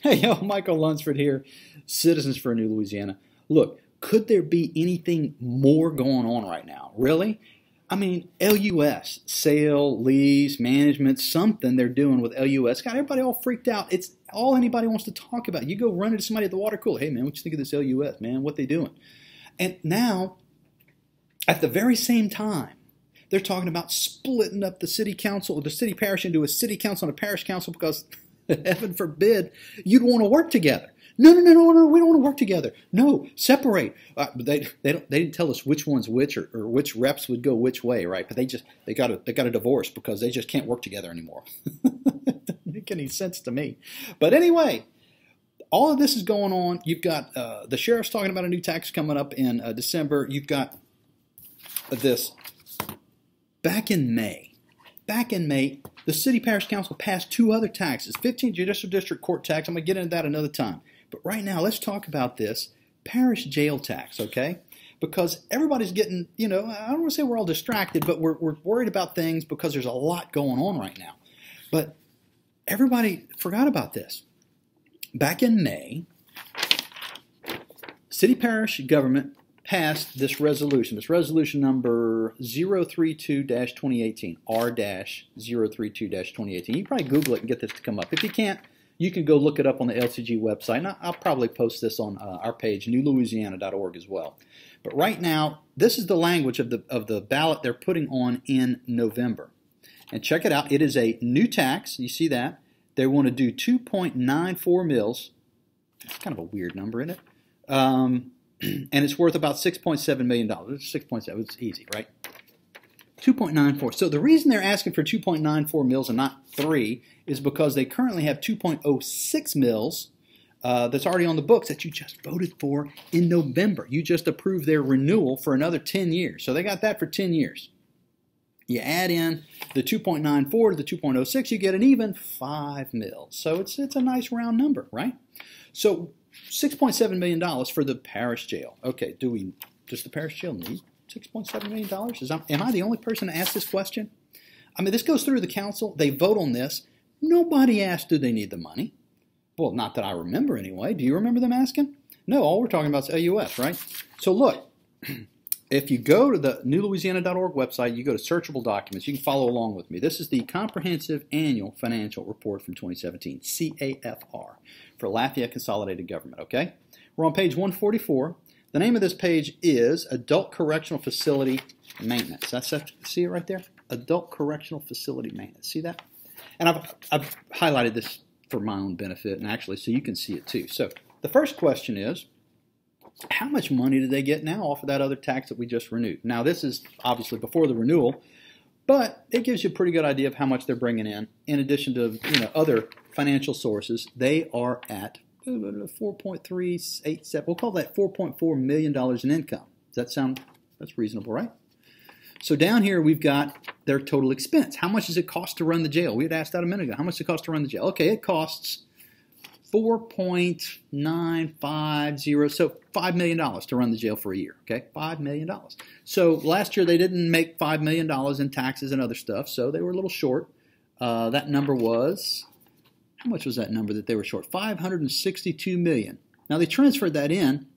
Hey, yo, Michael Lunsford here, Citizens for a New Louisiana. Look, could there be anything more going on right now? Really? I mean, LUS, sale, lease, management, something they're doing with LUS. Got everybody all freaked out. It's all anybody wants to talk about. You go run into somebody at the water cooler. Hey, man, what you think of this LUS, man? What they doing? And now, at the very same time, they're talking about splitting up the city council or the city parish into a city council and a parish council because, heaven forbid, you'd want to work together. No, we don't want to work together. No, separate. They didn't tell us which one's which or which reps would go which way, right? But they got a divorce because they just can't work together anymore. It doesn't make any sense to me. But anyway, all of this is going on. You've got the sheriff's talking about a new tax coming up in December. You've got this back in May, the City Parish Council passed two other taxes, 15 Judicial District Court tax. I'm going to get into that another time. But right now, let's talk about this parish jail tax, okay? Because everybody's getting, I don't want to say we're all distracted, but we're worried about things because there's a lot going on right now. But everybody forgot about this. Back in May, City Parish government passed this resolution number 032-2018, R-032-2018. You can probably Google it and get this to come up. If you can't, you can go look it up on the LCG website. And I'll probably post this on our page, newlouisiana.org as well. But right now, this is the language of the ballot they're putting on in November. And check it out. It is a new tax. You see that? They want to do 2.94 mils. That's kind of a weird number, isn't it? And it's worth about $6.7 million. 6.7, it's easy, right? 2.94. So the reason they're asking for 2.94 mils and not 3 is because they currently have 2.06 mils that's already on the books that you just voted for in November. You just approved their renewal for another 10 years. So they got that for 10 years. You add in the 2.94 to the 2.06, you get an even 5 mils. So it's a nice round number, right? So $6.7 million for the parish jail. Okay, does the parish jail need $6.7 million? Am I the only person to ask this question? I mean, this goes through the council. They vote on this. Nobody asked, do they need the money? Well, not that I remember anyway. Do you remember them asking? No, all we're talking about is LUS, right? So look, if you go to the newlouisiana.org website, you go to searchable documents, you can follow along with me. This is the Comprehensive Annual Financial Report from 2017, CAFR, for Lafayette Consolidated Government, okay? We're on page 144. The name of this page is Adult Correctional Facility Maintenance. See it right there? Adult Correctional Facility Maintenance. See that? And I've highlighted this for my own benefit, and actually so you can see it too. So the first question is, how much money do they get now off of that other tax that we just renewed? Now, this is obviously before the renewal, but it gives you a pretty good idea of how much they're bringing in addition to other financial sources. They are at 4.387. We'll call that $4.4 million in income. That's reasonable, right? So down here we've got their total expense. How much does it cost to run the jail? We had asked that a minute ago. How much does it cost to run the jail? Okay, it costs $4.950, so $5 million to run the jail for a year, okay? $5 million. So last year they didn't make $5 million in taxes and other stuff, so they were a little short. That number was, how much was that number that they were short? $562 million. Now they transferred that in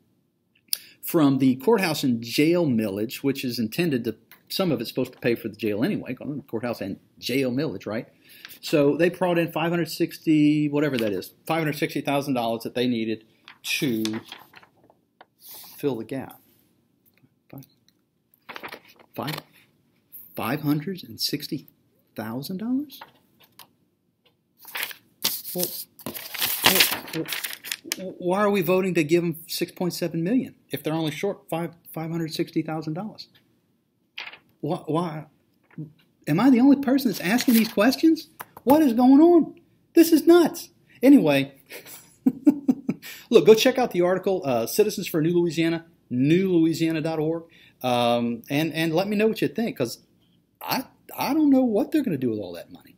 from the courthouse and jail millage, which is intended to, some of it's supposed to pay for the jail anyway, courthouse and jail millage, right? So they brought in $560, whatever that is, $560,000 that they needed to fill the gap. $560,000? Well, why are we voting to give them $6.7 million if they're only short $560,000? Why? Am I the only person that's asking these questions? What is going on? This is nuts. Anyway, look, go check out the article, Citizens for New Louisiana, newlouisiana.org, and let me know what you think, because I don't know what they're going to do with all that money.